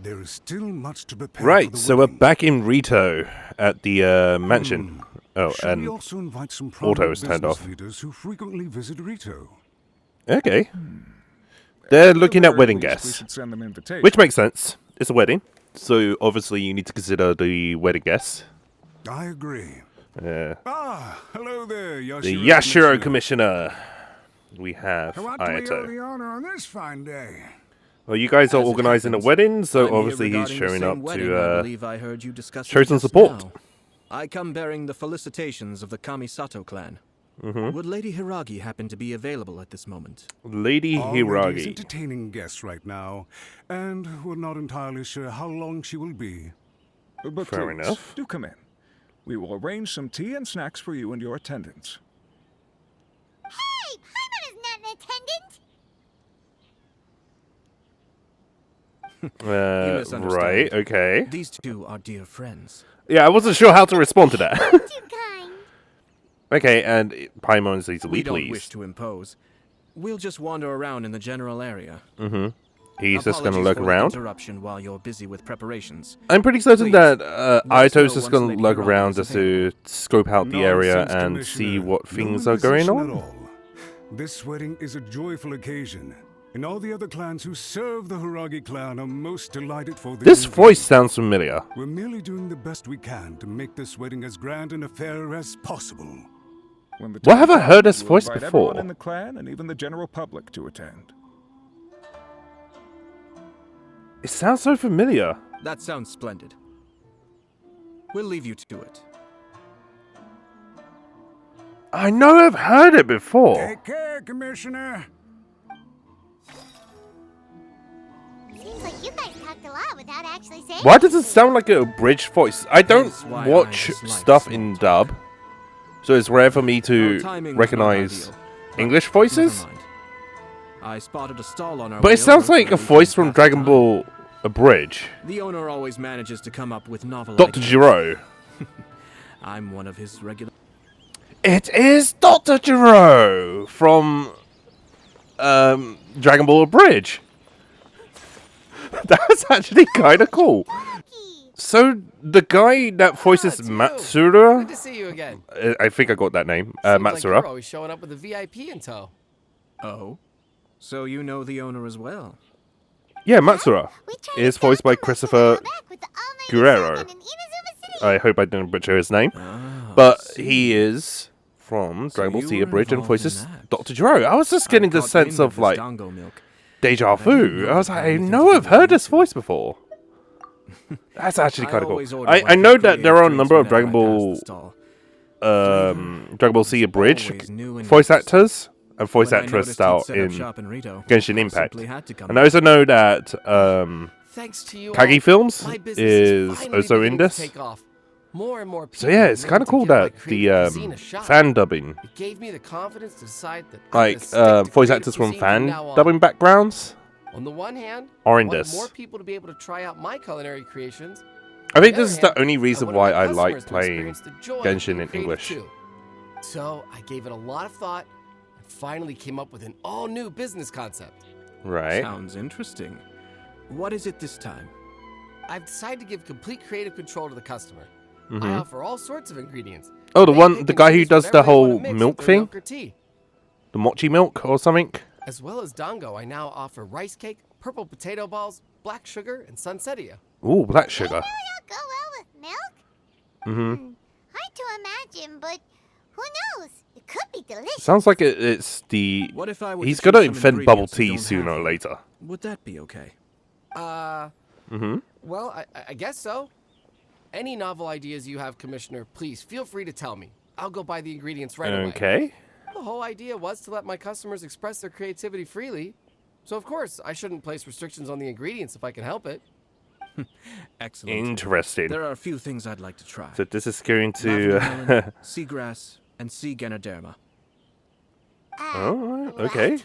There is still much to prepare. Right, so we're back in Rito at the mansion. Oh, Should and we also invite some auto is turned off. leaders who frequently visit Rito? Okay. They're looking at wedding guests, which makes sense. It's a wedding, so obviously you need to consider the wedding guests. I agree. Hello there, Yashiro. The Yashiro Commissioner. We have What do we owe Ayato. the honor on this fine day? Well, you guys are organising a wedding, so I'm obviously here he's regarding showing the up same wedding I to believe I heard you discussing show some just support. now. I come bearing the felicitations of the Kamisato clan. Mm-hmm. Would Lady Hiragi happen to be available at this moment? Lady Already is Hiragi. entertaining guests right now, and we're not entirely sure how long she will be. But Fair please, enough. do come in. We will arrange some tea and snacks for you and your attendants. Hey, Paimon is not an attendant. Right, okay. These two are dear friends. Yeah, I wasn't sure how to respond to that. Too kind. Okay, and Paimon's easily We don't pleased. wish to impose. We'll just wander around in the general area. Mm-hmm. He's just going to Apologies look for the around. interruption while you're busy with preparations. I'm pretty certain Please, that let us Ayato's know just once going Lady to look Hiragi around is just to scope out the area Nonsense, and see Commissioner. what No things are going imposition on. at all. This wedding is a joyful occasion, and all the other clans who serve the Hiragi clan are most delighted for This voice sounds familiar. We're merely doing the best we can to make this wedding as grand an affair as possible. When the Why time have I heard comes, this we'll voice invite before? everyone in the clan and even the general public to attend. It sounds so familiar. That sounds splendid. We'll leave you to it. I know I've heard it before. Take care, Commissioner. Seems like you guys talked a lot without actually saying Why does it sound like a abridged voice? I don't Hence why watch I dislike stuff small in talk. dub, so it's rare for me Our to timing was not recognize ideal, but English never voices. mind. I spotted a stall on our But way it sounds over like a where we voice can from pass the Dragon time. Ball Abridge. The owner always manages to come up with novel Doctor ideas. Gero. I'm one of his regular. It is Doctor Gero from Dragon Ball Abridge. That's actually kind of cool. So the guy that voices it's you. Matsura, Good to see you again. I think I got that name, Seems Matsura. like you're always showing up with a VIP in tow. Oh, so you know the owner as well? Yeah, Matsura We tried is to stop voiced by him, but Christopher he back with the almighty Guerrero. Shaman in Inazuma City. I hope I didn't butcher his name. Ah, But I see. he is from So Dragon Ball you Z were Abridged and involved in voices that. Dr. Gero. I was just getting the caught sense wind of this like Dango milk. deja but I didn't vu. know I was it like, had I anything know to do I've with heard this music. voice before. That's actually I kind of cool. always order I one know for that there are a creative number of drinks Dragon whenever I pass Ball the stall. Dragon Ball Z Abridged Always new and voice interesting. actors and voice When I actress noticed style he'd set up in shop in Rito, Genshin I Impact. simply had to come And I also know that Thanks to you Kagi all, Films my business is finally also in beginning to this. take off. More and more people So yeah, are it's willing kind of to cool give my that the creative cuisine a shot. fan dubbing, It gave me the confidence to decide that I'm like gonna stick to voice creative actors from cuisine fan now on. dubbing backgrounds On the one hand, are I in wanted this. more people to be able to try out my culinary creations. I think On this is other the hand, only reason wanted why my I customers like to playing experience the joy of Genshin being in creative English. too. So I gave it a lot of thought and finally came up with an all-new business concept. Right. Sounds interesting. What is it this time? I've decided to give complete creative control to the customer. I Mhm. offer all sorts of ingredients. Oh, the They one, pick the and guy who choose does whatever the they wanna whole mix with milk their thing, milk or tea. the mochi milk or something. As well as dango, I now offer rice cake, purple potato balls, black sugar, and sunsettia. Ooh, black sugar. Maybe it'll go well with milk? Mhm. Hard to imagine, but who knows? It could be delicious. Sounds like it's the. What if I were He's to choose gonna some invent bubble ingredients you tea don't sooner have or here? later. Would that be okay? Mhm. Well, I guess so. Any novel ideas you have, Commissioner, please feel free to tell me. I'll go buy the ingredients right away. Okay. The whole idea was to let my customers express their creativity freely. So, of course, I shouldn't place restrictions on the ingredients if I can help it. Excellent. Interesting. There are a few things I'd like to try. So this is going Lavender to. melon, seagrass, and sea ganoderma. Oh, okay. What?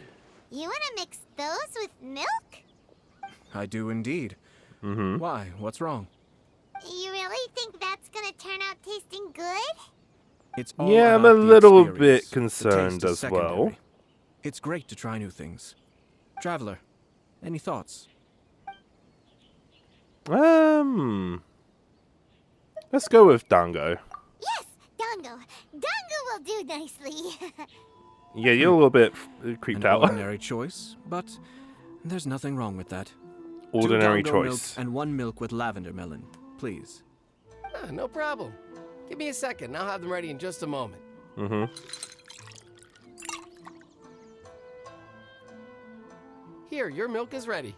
You want to mix those with milk? I do indeed. Mhm. Why? What's wrong? You really think that's gonna turn out tasting good? It's all Yeah, I'm about a the little experience. bit The taste concerned is as well. secondary. It's great to try new things. Traveler, any thoughts? Let's go with Dango. Yes, Dango. Dango will do nicely. Yeah, you're a little bit creeped An out. ordinary choice, but there's nothing wrong with that. Ordinary 2 Dango choice. milk and 1 milk with lavender melon, please. No problem. Give me a second. I'll have them ready in just a moment. Here, your milk is ready.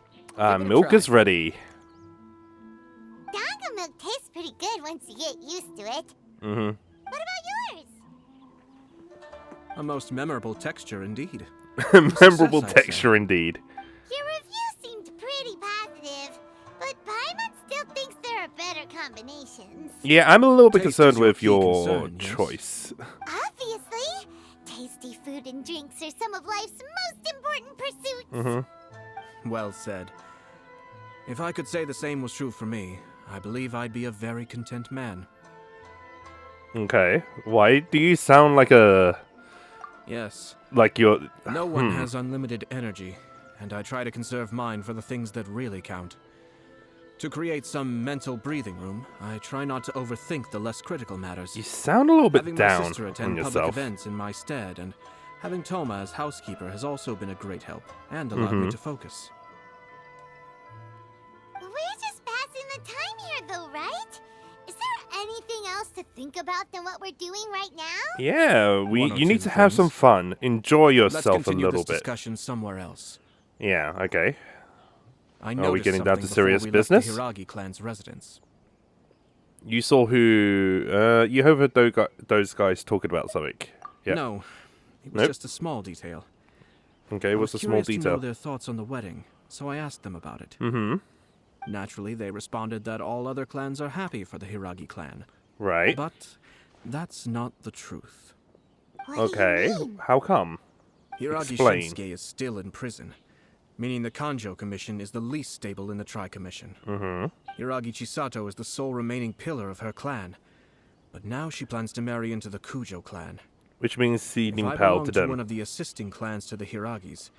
Give it a Milk try. is ready. Dango milk tastes pretty good once you get used to it. Mm-hmm. What about yours? A most memorable texture indeed. Memorable I'd say. texture indeed. Your review seemed pretty positive, but Paimon still thinks there are better combinations. Yeah, I'm a little bit Taste concerned is your with key your concern, yes? choice. Obviously, tasty food and drinks are some of life's most important pursuits. Well said. If I could say the same was true for me, I believe I'd be a very content man. Okay. Why do you sound like Yes, you're no one has unlimited energy, and I try to conserve mine for the things that really count. To create some mental breathing room, I try not to overthink the less critical matters. You sound a little bit Having my down sister on attend public yourself. events in my stead, and having Toma as housekeeper has also been a great help, and allowed me to focus. We're just passing the time here, though, right? Is there anything else to think about than what we're doing right now? Yeah, One or you need two to have some things. fun. Enjoy Let's yourself a continue little this bit. discussion somewhere else. Yeah, okay. I Are we noticed getting down something to serious before we left the business? Hiragi clan's residence. You saw who you heard those guys talking about something. Yeah. No, it was Nope. just a small detail. Okay, I what's was the small curious to know detail? their thoughts on the wedding, so I asked them about it. Mm-hmm. Naturally, they responded that all other clans are happy for the Hiragi clan. Right. But that's not the truth. What Okay. do you mean? How come? Hiragi Explain. Shinsuke is still in prison, meaning the Kanjo Commission is the least stable in the Tri-Commission. Mm-hmm. Hiragi Chisato is the sole remaining pillar of her clan, but now she plans to marry into the Kujo clan. Which means ceding If I power belonged to to them. one of the assisting clans to the Hiragis,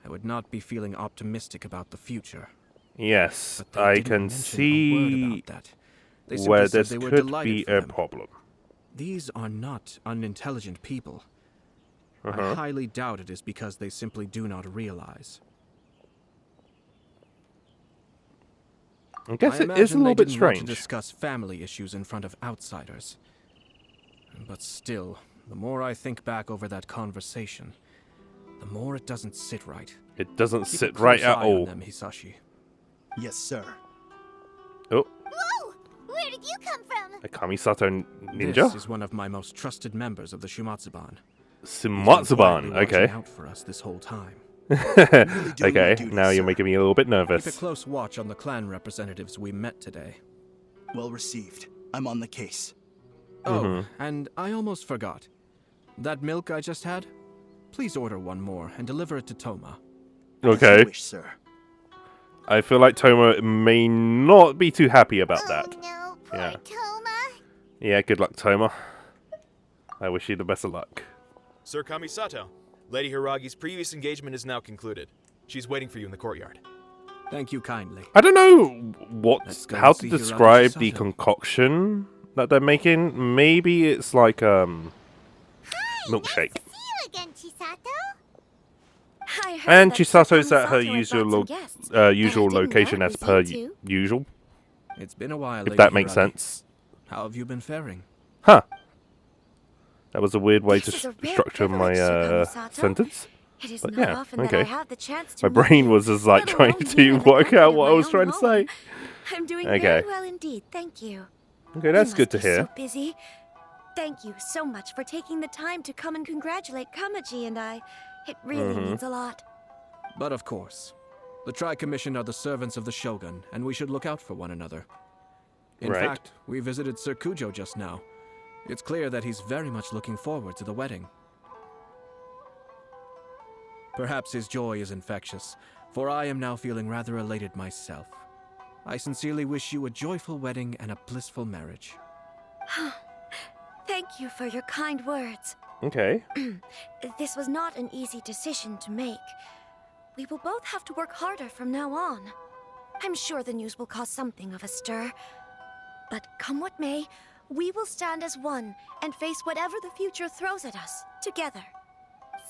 I would not be feeling optimistic about the future. Yes, But they I didn't can mention a word see about that. They simply where said this they were could delighted be for a them. problem. These are not unintelligent people. I Uh-huh. highly doubt it is because they simply do not realize. I guess I it is a imagine they little bit didn't want to strange. discuss family issues in front of outsiders. But still, the more I think back over that conversation, the more it doesn't sit right. It doesn't Keep a sit close right at eye on all. them, Hisashi. Yes, sir. Oh, Whoa! Where did you come from? a Kamisato This ninja? is one of my most trusted members of the Shumatsuban. Sumatsuban, Quietly watching okay. out for us this whole time. Really doing my Okay, duty, now you're sir. making me a little bit Keep a nervous. close watch on the clan representatives we met today. Well received. I'm on the case. Oh, and I almost forgot. That milk I just had? Please order one more and deliver it to Toma. As you Okay, wish, sir. I feel like Toma may not be too happy about Oh that. no, poor Yeah. Toma. Yeah, good luck, Toma. I wish you the best of luck. Sir Kamisato, Lady Hiragi's previous engagement is now concluded. She's waiting for you in the courtyard. Thank you kindly. I don't know Let's go how and to see describe Hiragi the Sato. concoction that they're making. Maybe it's like Hi, milkshake. Nice to see you again, Chisato. I heard And that Chisato's at her Kamisato had usual brought some guests. usual I didn't know location it as was per you two. usual. It's been a while, If Lady that makes Hiragi. sense. How have you been faring? Huh. That was a weird way This to is a rare structure my privilege, Sir Kamisato. sentence. It is But not yeah, often that okay. I have the chance to My meet brain you, was just like let trying alone to here in the work comfort out of what I my was own trying to say. home. I'm doing Okay. very well indeed, thank you. Okay, that's You good to must be hear. So busy. Thank you so much for taking the time to come and congratulate Kamaji and I. It really means a lot. But of course, the Tri-Commission are the servants of the Shogun, and we should look out for one another. In Right. fact, we visited Sir Kujo just now. It's clear that he's very much looking forward to the wedding. Perhaps his joy is infectious, for I am now feeling rather elated myself. I sincerely wish you a joyful wedding and a blissful marriage. Thank you for your kind words. Okay. This was not an easy decision to make. We will both have to work harder from now on. I'm sure the news will cause something of a stir. But come what may, we will stand as one and face whatever the future throws at us, together.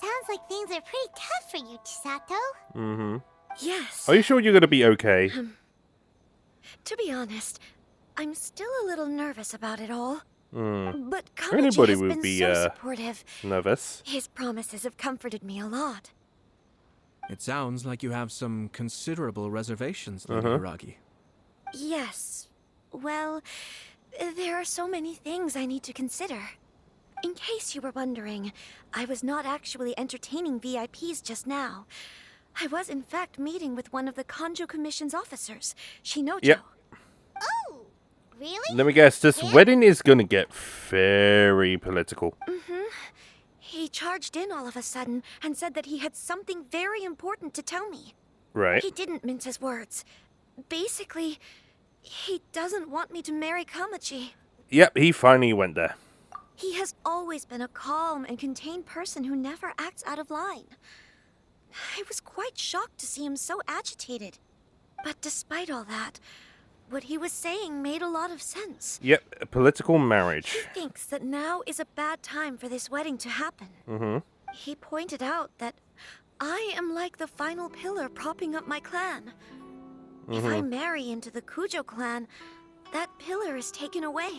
Sounds like things are pretty tough for you, Chisato. Mm-hmm. Yes. Are you sure you're gonna be okay? To be honest, I'm still a little nervous about it all. But Kamisato Anybody has would been be so supportive. nervous. His promises have comforted me a lot. It sounds like you have some considerable reservations, Lady Hiragi. Yes. Well, there are so many things I need to consider. In case you were wondering, I was not actually entertaining VIPs just now. I was in fact meeting with one of the Kanjo Commission's officers, Shinojo. Yep. Oh, really? Let me guess, this wedding is gonna get very political. He charged in all of a sudden and said that he had something very important to tell me. Right. He didn't mince his words. Basically, he doesn't want me to marry Kamaji. Yep, he finally went there. He has always been a calm and contained person who never acts out of line. I was quite shocked to see him so agitated. But despite all that, what he was saying made a lot of sense. Yep, a political marriage. He thinks that now is a bad time for this wedding to happen. He pointed out that I am like the final pillar propping up my clan. If I marry into the Kujo clan, that pillar is taken away.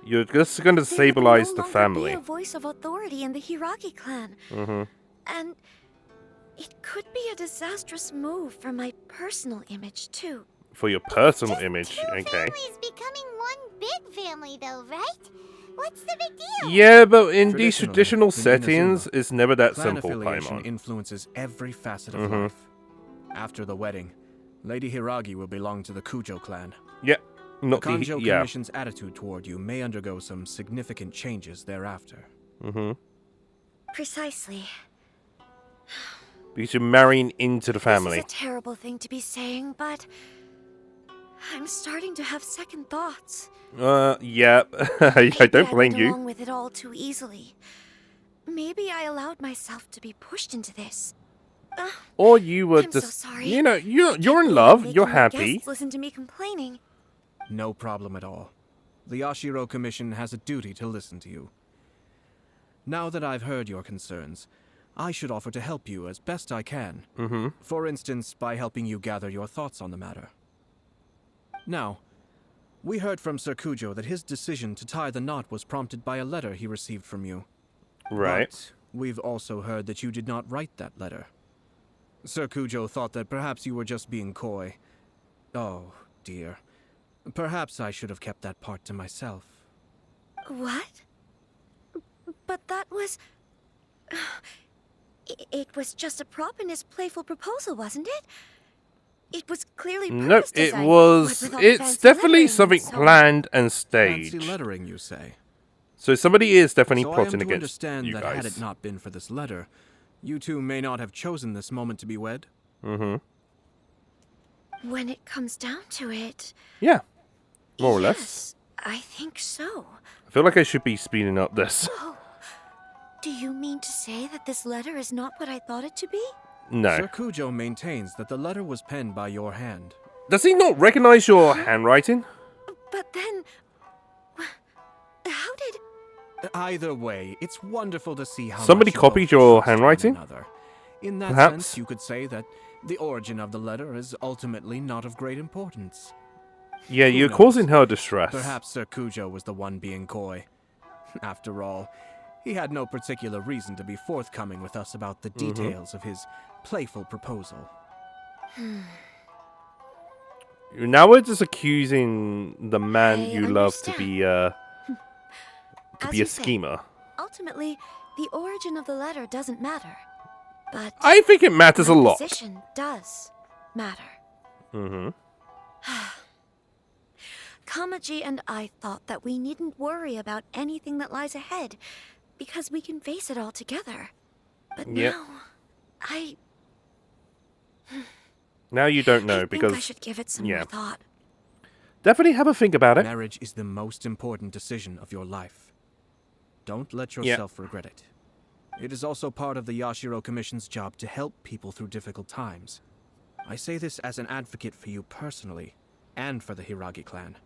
You're just going to There would stabilize no the longer family. be a voice of authority in the Hiragi clan. And it could be a disastrous move for my personal image, too. For your personal Just image, two okay. families becoming one big family, though, right? What's the big deal? Yeah, but in these Traditionally, traditional in settings, Inazuma, it's never that Clan simple, affiliation Paimon. influences every facet of life. After the wedding, Lady Hiragi will belong to the Kujo clan. Yep. The Not the... Kanjo Yeah. Commission's attitude toward you may undergo some significant changes thereafter. Precisely. Because you're marrying into the family. This is a terrible thing to be saying, but I'm starting to have second thoughts. Yeah. I Maybe don't blame went you. along with it all too easily. Maybe I allowed myself to be pushed into this. Or you were I'm so just... sorry. You know, you're in Making love, the you're happy. guests listen to me complaining. No problem at all. The Yashiro Commission has a duty to listen to you. Now that I've heard your concerns, I should offer to help you as best I can. For instance, by helping you gather your thoughts on the matter. Now, we heard from Sir Kujo that his decision to tie the knot was prompted by a letter he received from you. Right. But we've also heard that you did not write that letter. Sir Kujo thought that perhaps you were just being coy. Oh, dear. Perhaps I should have kept that part to myself. What? But that was... It was just a prop in his playful proposal, wasn't it? It was clearly Nope, purpose it design, was... what with all the It's fancy definitely lettering and something so on. planned and Fancy staged. lettering, you say? So somebody is definitely So I am plotting to against understand you that had guys. it not been for this letter, you two may not have chosen this moment to be wed? When it comes down to it... Yeah. More or less. Yes, I think so. I feel like I should be speeding up this. Oh, do you mean to say that this letter is not what I thought it to be? No. Sir Kujo maintains that the letter was penned by your hand. Does he not recognize your handwriting? But then... How did... Either way, it's wonderful to see how Somebody much you copied both your trust one handwriting? another. In that Perhaps. sense, you could say that the origin of the letter is ultimately not of great importance. Yeah, Who you're knows? causing her distress. Perhaps Sir Kujo was the one being coy. After all, he had no particular reason to be forthcoming with us about the details of his playful proposal. Now we're just accusing the man I you love to be As a you say, schemer. ultimately, the origin of the letter doesn't matter. But I think it matters a my lot. position does matter. Kamaji and I thought that we needn't worry about anything that lies ahead, because we can face it all together. But Yep. now, Now you don't I know think because I should give it some yeah. more thought. Definitely have a think about it. Marriage is the most important decision of your life. Don't let yourself regret it. It is also part of the Yashiro Commission's job to help people through difficult times. I say this as an advocate for you personally, and for the Hiragi clan.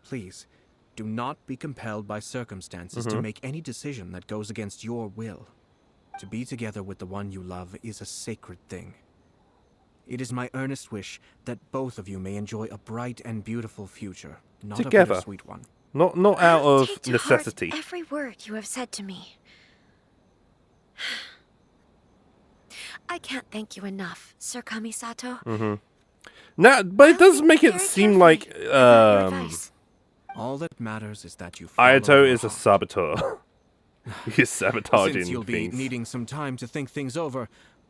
Please, do not be compelled by circumstances to make any decision that goes against your will. To be together with the one you love is a sacred thing. It is my earnest wish that both of you may enjoy a bright and beautiful future, not Together. a bittersweet one. Not out of Take to necessity. heart every word you have said to me. I can't thank you enough, Sir Kamisato. No, but it does I'll make think it very seem carefully like about your advice. All that matters is that you follow Ayato your is a heart. saboteur. He's sabotaging Since you'll be things. needing some time to think things over,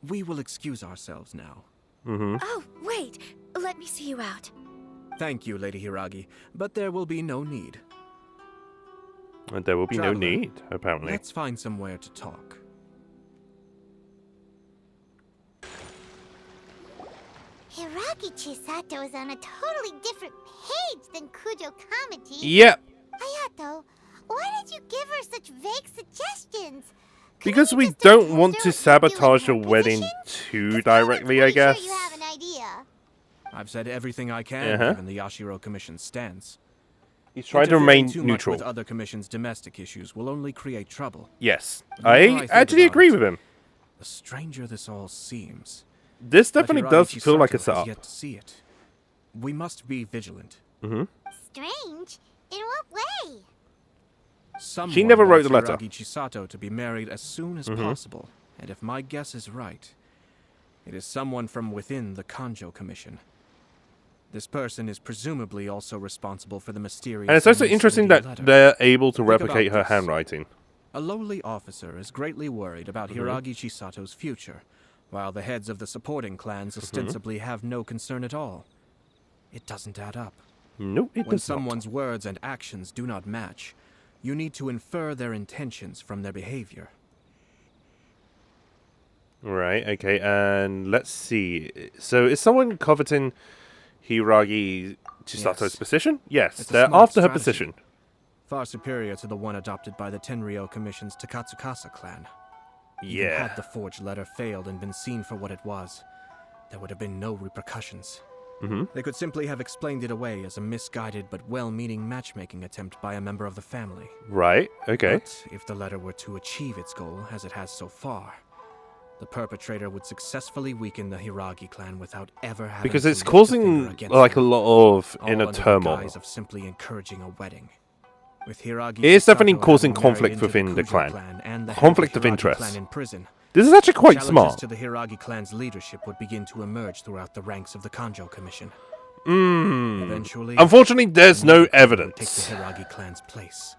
we will excuse ourselves now. Oh, wait. Let me see you out. Thank you, Lady Hiragi, but there will be no need. And there will be no Traveler, need, apparently. Let's find somewhere to talk. Hiragi Chisato is on a totally different page than Kujo Kamati. Yep. Ayato, why did you give her such vague suggestions? Because Couldn't we you just don't have want told to her what to do in sabotage her the wedding position? too 'Cause directly, I'm I pretty guess. Sure you have an idea. I've said everything I can, given the Yashiro Commission's stance. He's trying to Interfering remain too much neutral. with other commission's domestic issues will only create trouble. Yes. The more I I think actually about agree it, with him. The stranger this all seems. This But definitely Hiragi does feel like a Chisato has setup. yet to see it. We must be vigilant. Strange? In what way? Someone never wrote wants the letter. Hiragi Chisato to be married as soon as possible, and if my guess is right, it is someone from within the Kanjo Commission. This person is presumably also responsible for the mysterious. And it's also interesting that letter. they're able to Think replicate about her this. handwriting. A lowly officer is greatly worried about Hiragi Chisato's future, while the heads of the supporting clans ostensibly have no concern at all. It doesn't add up. Nope, it When does not. someone's words and actions do not match, you need to infer their intentions from their behavior. Right, okay, and let's see. So is someone coveting Hiragi Chisato's Yes. position? Yes, It's a they're smart after her strategy. position. Far superior to the one adopted by the Tenryo Commission's Takatsukasa clan. Even Yeah. had the forged letter failed and been seen for what it was, there would have been no repercussions. They could simply have explained it away as a misguided but well-meaning matchmaking attempt by a member of the family. Right, okay. But if the letter were to achieve its goal, as it has so far, the perpetrator would successfully weaken the Hiragi clan without ever having Because to it's lift a causing finger against like a them, lot of all inner under the turmoil. guise of simply encouraging a wedding. With Hiragi It is definitely Chisato causing having married conflict into within the Kujo clan. and the head Conflict the of Hiragi interest. clan in prison, This is actually quite challenges smart. to the Hiragi clan's leadership would begin to emerge throughout the ranks of the Kanjo Commission. Eventually, Unfortunately, there's no another clan would take evidence. the Hiragi clan's place.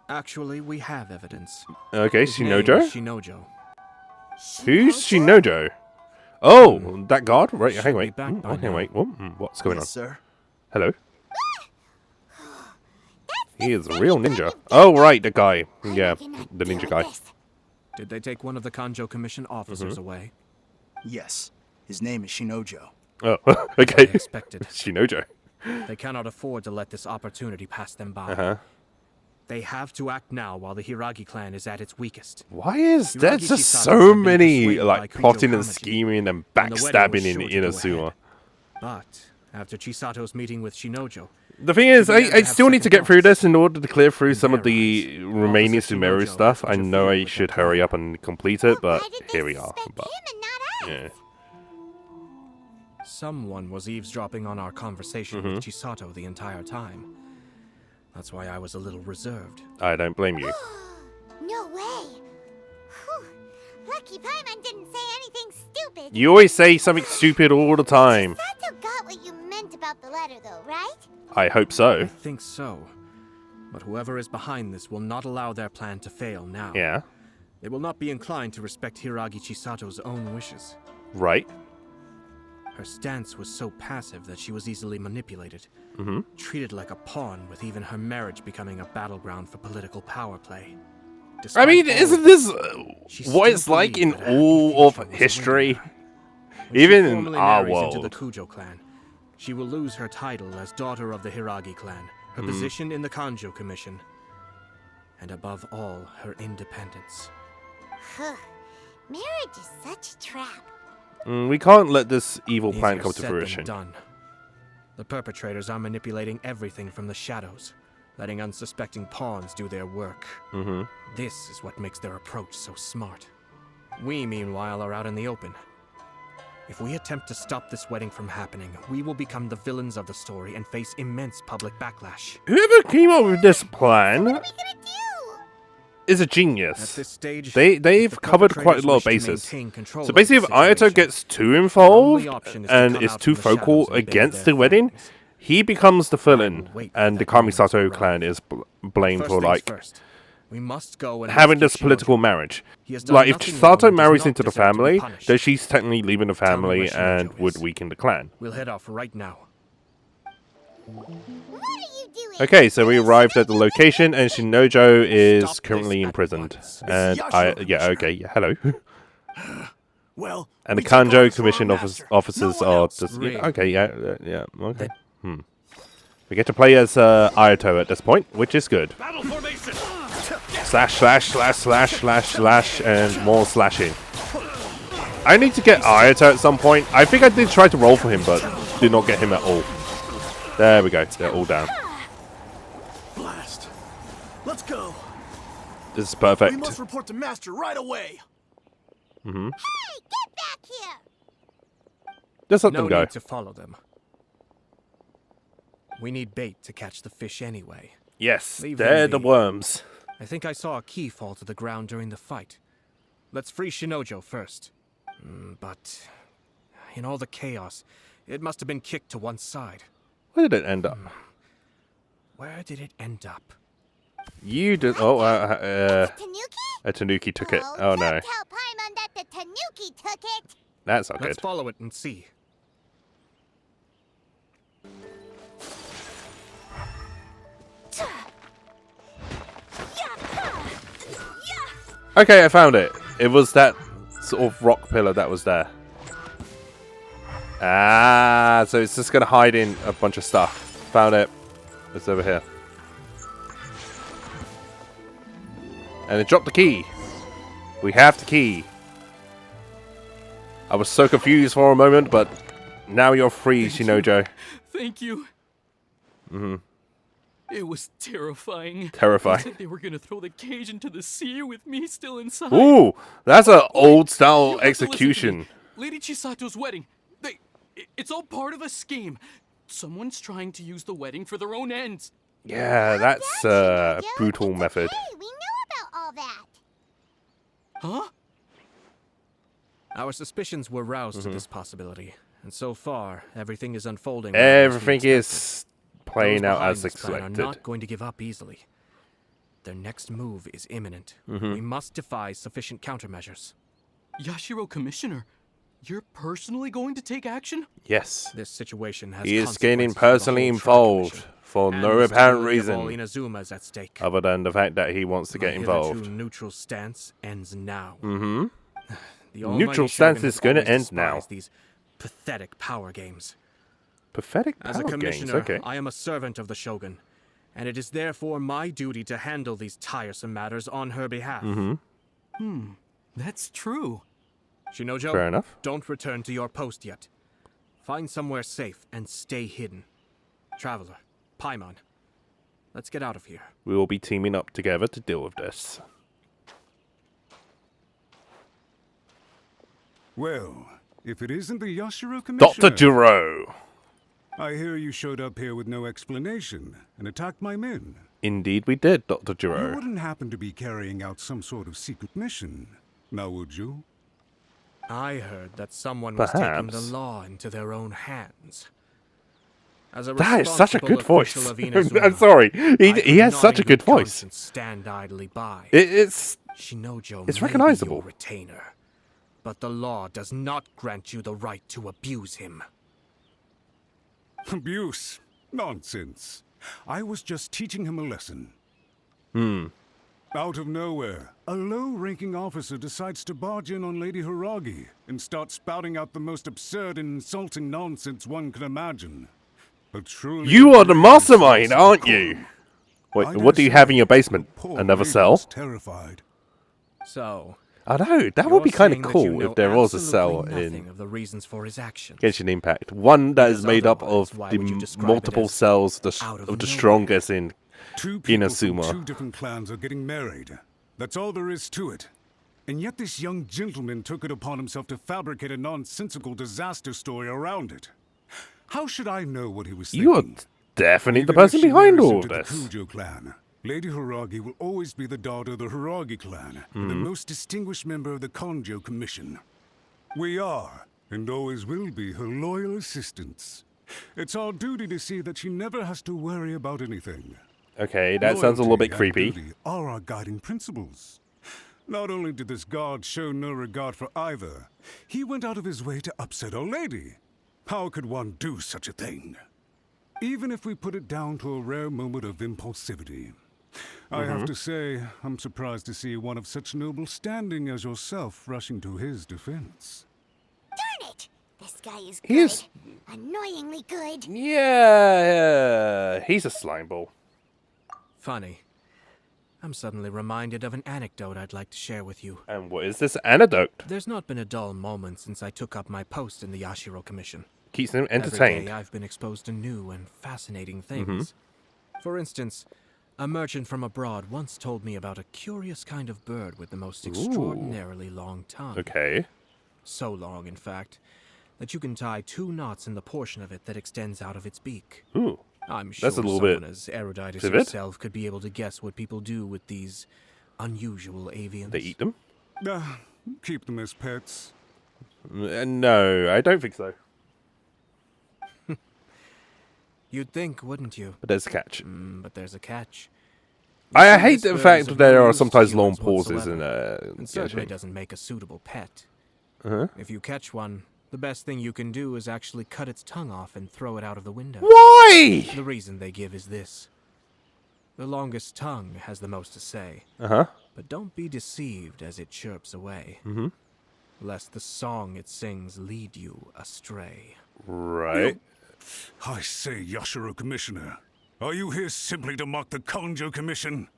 Actually, we have evidence. Okay, His name is Shinojo? Shinojo. Who's Shinojo? Oh, that guard? Right, Should hang be wait. back by Okay, now. wait. What's going Yes, sir. on? Hello? He is a real ninja. Oh, right, the guy. Yeah, the ninja guy. Did they take one of the Kanjo Commission officers away? Yes. His name is Shinojo. Oh, I okay. expected. Shinojo. They cannot afford to let this opportunity pass them by. Uh-huh. They have to act now while the Hiragi clan is at its weakest. Why is Hiragi there just Chisato so had been many, persuaded like, by plotting and Kujo Kamiji, scheming and and the wedding was backstabbing in sure to go Inazuma? ahead. But after Chisato's meeting with Shinojo, The thing is, began to I have still need to second get through thoughts. this in order to clear through In some of their the eyes, remaining Officer Sumeru Shinojo stuff. has I know I interfered with should their hurry plan. up and complete it, but Why did they here we are. suspect But, him and not us? yeah. someone was eavesdropping on our conversation with Chisato the entire time. That's why I was a little reserved. I don't blame you. No way. Whew. Lucky Paimon didn't say anything stupid. You always say something stupid all the time. Sato got what you meant about the letter, though, right? I hope I so. think so. But whoever is behind this will not allow their plan to fail now. Yeah, They will not be inclined to respect Hiragi Chisato's own wishes. right. Her stance was so passive that she was easily manipulated, treated like a pawn, with even her marriage becoming a battleground for political power play. I Despite mean, all isn't of this she what still it's like in believed that a happy all of future was history? awaiting her. When she Even in formally our marries into the world. Kujo clan, she will lose her title as daughter of the Hiragi clan, her position in the Kanjo Commission, and above all, her independence. Huh. Marriage is such a trap. We can't let this evil plan Easier come to said than fruition. done. The perpetrators are manipulating everything from the shadows, letting unsuspecting pawns do their work. This is what makes their approach so smart. We, meanwhile, are out in the open. If we attempt to stop this wedding from happening, we will become the villains of the story and face immense public backlash. Whoever came up with this plan What are we gonna do? is a At genius. this stage, They've the covered quite a lot of perpetrators wish to bases. maintain control So of basically, if the Ayato situation, gets too our involved only option is to and come is out too from the vocal shadows and beg against their the wedding, families. he becomes the villain, will wait for and the that moment to Kamisato arrive. clan is blamed First for things like first. We must go and having rescue this political Shinojo. marriage. He has done Like, if nothing wrong Chisato and does marries not into the deserve to be family, punished. then she's technically leaving the Tell me family where and Shinojo would is. weaken the clan. We'll head off right now. What are you doing? Okay, so we arrived at the location, and Shinojo is Stop this currently at imprisoned. once. And hello. Well, And the we took Kanjo orders from Commission our master. officers No one are else. just Really? okay. Okay. We get to play as Ayato at this point, which is good. Battle formation. Slash, and more slashing. I need to get Ayato at some point. I think I did try to roll for him, but did not get him at all. There we go. They're all down. Blast. Let's go. This is We perfect. must report to master right away. Hey, get back here! Just let No them go. need to follow them. We need bait to catch the fish anyway. Yes, Leave they're them the be. worms. I think I saw a key fall to the ground during the fight. Let's free Shinojo first. But in all the chaos, it must have been kicked to one side. Where did it end up? Where did it end up? You did. Oh, Tanuki? a Tanuki took it. Oh no, Don't tell Paimon that the Tanuki took it! that's not Let's good. follow it and see. Okay, I found it. It was that sort of rock pillar that was there. Ah, so it's just gonna hide in a bunch of stuff. Found it. It's over here. And it dropped the key. We have the key. I was so confused for a moment, but now you're free, Shinojo. Thank you. It was terrifying. Terrifying. They said they were gonna throw the cage into the sea with me still inside. Ooh, that's an old You style have to listen to execution. me. Lady Chisato's wedding. It's all part of a scheme. Someone's trying to use the wedding for their own ends. Yeah, that's Shinojo, brutal it's method. Okay, we know about all that. Huh? Our suspicions were roused to this possibility, and so far, everything is unfolding. Everything is playing Those out behind as this plan expected. are not going to give up easily. Their next move is imminent. We must devise sufficient countermeasures. Yashiro Commissioner, you're personally going to take action? Yes. This situation has He is getting consequences for the personally whole Shrine involved Commission, for and no the apparent stability of all reason Inazuma's at stake. other than the fact that he wants to My get involved. hitherto neutral stance ends now. Mm-hmm. The almighty Neutral stance Shogun is has gonna always end now. despised these pathetic power games. Pathetic As a power games. commissioner, Okay. I am a servant of the Shogun, and it is therefore my duty to handle these tiresome matters on her behalf. That's true. Shinojo, Fair enough. don't return to your post yet. Find somewhere safe and stay hidden. Traveler, Paimon, let's get out of here. We will be teaming up together to deal with this. Well, if it isn't the Yashiro Commissioner... Doctor Gero. I hear you showed up here with no explanation and attacked my men. Indeed we did, Dr. You Gero. wouldn't happen to be carrying out some sort of secret mission, now would you? I heard that someone was taking the Perhaps. law into their own hands. As a That is such a responsible good voice. official of Inazuma, I'm sorry. I He could has not such a in good good voice. conscience stand idly by. It's Shinojo It's may be recognizable. your retainer, but the law does not grant you the right to abuse him. Abuse? Nonsense. I was just teaching him a lesson. Out of nowhere, a low-ranking officer decides to barge in on Lady Hiragi and start spouting out the most absurd and insulting nonsense one can imagine. A truly You are the brilliant mastermind, sense of aren't decorum. you? Wait, I what do you dare have say in your basement? the poor Another lady cell? was terrified. So, I know, that would be kind of cool if there was a cell in of the reasons for his actions. Genshin Impact. One that is Because made up otherwise, of why the would you describe it multiple as cells out of of the nowhere? strongest in Two people from Inazuma. two different clans are getting married. That's all there is to it. And yet this young gentleman took it upon himself to fabricate a nonsensical disaster story around it. How should I know what he was thinking? You are definitely the Even if person she behind marries all of into the this. Kujo clan, Lady Hiragi will always be the daughter of the Hiragi clan, and the most distinguished member of the Kanjo Commission. We are, and always will be, her loyal assistants. It's our duty to see that she never has to worry about anything. Okay, that sounds a little bit Loyalty and creepy. duty are our guiding principles. Not only did this guard show no regard for either, he went out of his way to upset our lady. How could one do such a thing? Even if we put it down to a rare moment of impulsivity. I have to say, I'm surprised to see one of such noble standing as yourself rushing to his defense. Darn it! This guy is He good. is- Annoyingly good. Yeah, he's a slime ball. Funny. I'm suddenly reminded of an anecdote I'd like to share with you. And what is this anecdote? There's not been a dull moment since I took up my post in the Yashiro Commission. Keeps him Every entertained. day I've been exposed to new and fascinating things. For instance, a merchant from abroad once told me about a curious kind of bird with the most extraordinarily long tongue. Okay. So long, in fact, that you can tie 2 knots in the portion of it that extends out of its beak. Ooh. I'm sure That's a little someone bit as erudite as vivid. yourself could be able to guess what people do with these unusual avians. They eat them? Keep them as pets. No, I don't think so. You'd think, wouldn't you? But there's a catch. But there's a catch. I see, hate this the bird fact is that of there no are use to sometimes long humans pauses in whatsoever, and certainly Genshin. doesn't make a suitable pet. Uh-huh. If you catch one, the best thing you can do is actually cut its tongue off and throw it out of the window. Why? The reason they give is this. The longest tongue has the most to say. Uh-huh. But don't be deceived as it chirps away, lest the song it sings lead you astray. Right. I say, Yashiro Commissioner, are you here simply to mock the Kanjo Commission?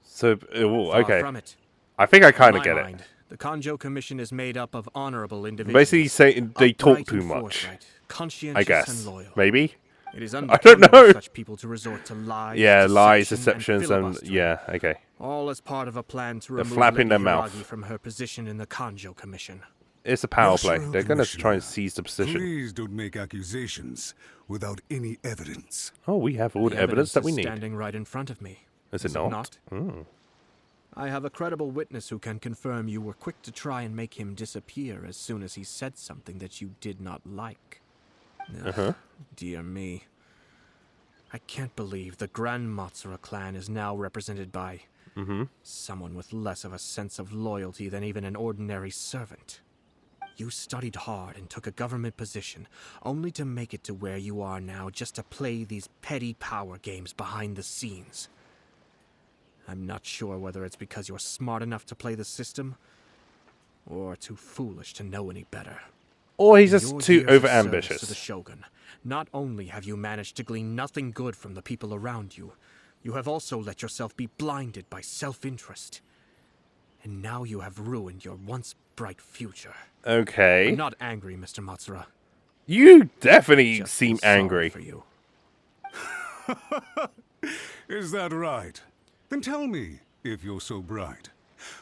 So, Far okay. from it. I think I kind In of my get mind, it. The Kanjo Commission is made up of honorable individuals. Basically saying they talk upright too and much. forthright, conscientious I guess. and loyal. Maybe? It is I don't unbecoming know. of such people to resort to lies, Yeah, lies, deception, deceptions, and filibustering. yeah, okay. All as part of a plan to They're remove flapping Lady their mouth. Hiragi from her position in the Kanjo Commission. It's a power play. Yashiro They're going to try and Commissioner, seize the position. Please don't make accusations without any evidence. Oh, we have all the evidence that we is need. standing right in front of me. Is it not? Mm. I have a credible witness who can confirm you were quick to try and make him disappear as soon as he said something that you did not like. Ugh, dear me. I can't believe the Grand Matsura clan is now represented by someone with less of a sense of loyalty than even an ordinary servant. You studied hard and took a government position, only to make it to where you are now just to play these petty power games behind the scenes. I'm not sure whether it's because you're smart enough to play the system, or too foolish to know any better. Or he's In just your too years of service over-ambitious. to the Shogun, not only have you managed to glean nothing good from the people around you, you have also let yourself be blinded by self-interest. And now you have ruined your once bright future. Okay. I'm not angry, Mr. Matsura. You definitely Just seem sorry angry. for you. Is that right? Then tell me, if you're so bright,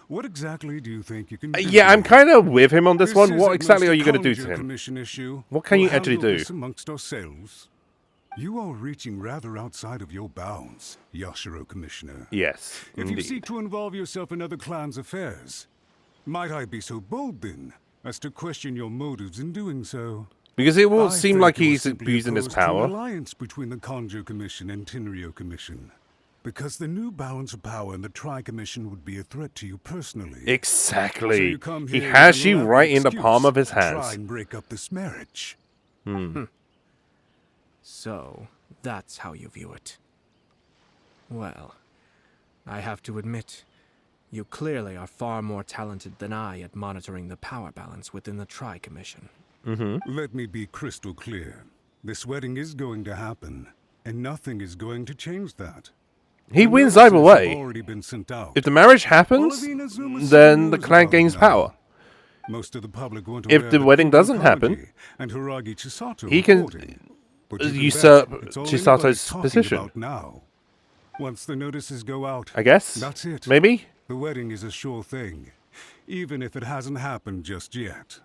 what exactly do you think you can do? Yeah, I'm kind of with him on this one. This What isn't exactly most are a you going to do to Kanjo him? Commission issue. What can you We'll actually handle do? this amongst ourselves. You are reaching rather outside of your bounds, Yashiro Commissioner. Yes, If you indeed. seek to involve yourself in other clans' affairs, might I be so bold then as to question your motives in doing so? Because it will I seem think like you are he's simply abusing his opposed to an power. alliance between the Kanjo Commission and Tenryo Commission. Because the new balance of power in the Tri-Commission would be a threat to you personally. So Exactly. you come He here has with you an elaborate right in the excuse palm of his to Try hands. and break up this marriage. So, that's how you view it. Well, I have to admit, you clearly are far more talented than I at monitoring the power balance within the Tri-Commission. Let me be crystal clear. This wedding is going to happen, and nothing is going to change that. He The wins notices either have way. already been sent out. If the marriage All happens, of Inazuma's then the knows clan about gains now. power. Most of the public weren't If aware the that wedding Kuro doesn't happen, Kaji and Hiragi Chisato he were can courting. But you can usurp bet it's all Chisato's anybody's talking position. about now. Once the notices go out, I guess. that's it. Maybe? The wedding is a sure thing, even if it hasn't happened just yet.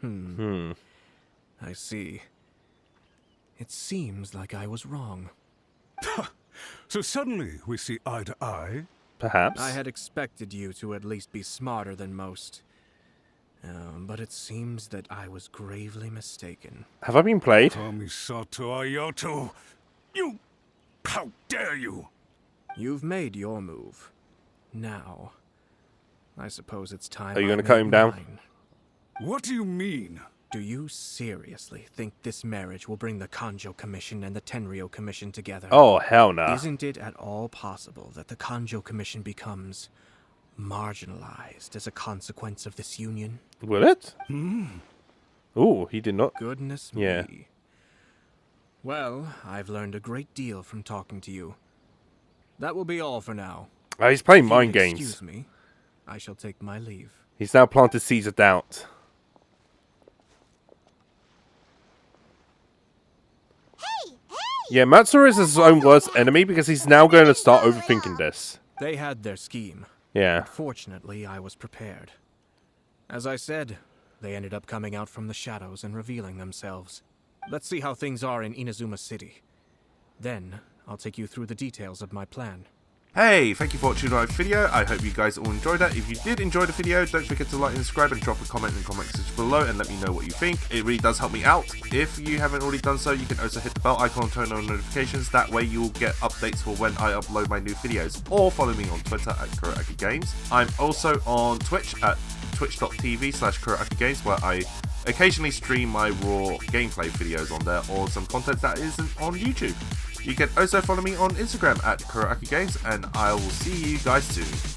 I see. It seems like I was wrong. So suddenly we see eye to eye. Perhaps. I had expected you to at least be smarter than most. But it seems that I was gravely mistaken. Have I been played? Kamisato Ayato! You! How dare you! You've made your move. Now, I suppose it's time. Are you I gonna cut made him down? mine. What do you mean? Do you seriously think this marriage will bring the Kanjo Commission and the Tenryo Commission together? Oh, hell no. Isn't it at all possible that the Kanjo Commission becomes marginalized as a consequence of this union? Will it? Ooh, he did not. Goodness Yeah. me. Well, I've learned a great deal from talking to you. That will be all for now. Oh, he's playing If you mind will games. Excuse me. I shall take my leave. He's now planted seeds of doubt. Yeah, Matsura is his own worst enemy because he's now going to start overthinking this. They had their scheme. Yeah. Fortunately, I was prepared. As I said, they ended up coming out from the shadows and revealing themselves. Let's see how things are in Inazuma City. Then, I'll take you through the details of my plan. Hey, thank you for watching my video. I hope you guys all enjoyed that. If you did enjoy the video, don't forget to like and subscribe and drop a comment in the comment section below and let me know what you think. It really does help me out. If you haven't already done so, you can also hit the bell icon and turn on notifications. That way you'll get updates for when I upload my new videos. Or follow me on Twitter at KuroAkiGames. I'm also on Twitch at twitch.tv/KuroAkiGames, where I occasionally stream my raw gameplay videos on there or some content that isn't on YouTube. You can also follow me on Instagram at KuroAkiGames, and I will see you guys soon.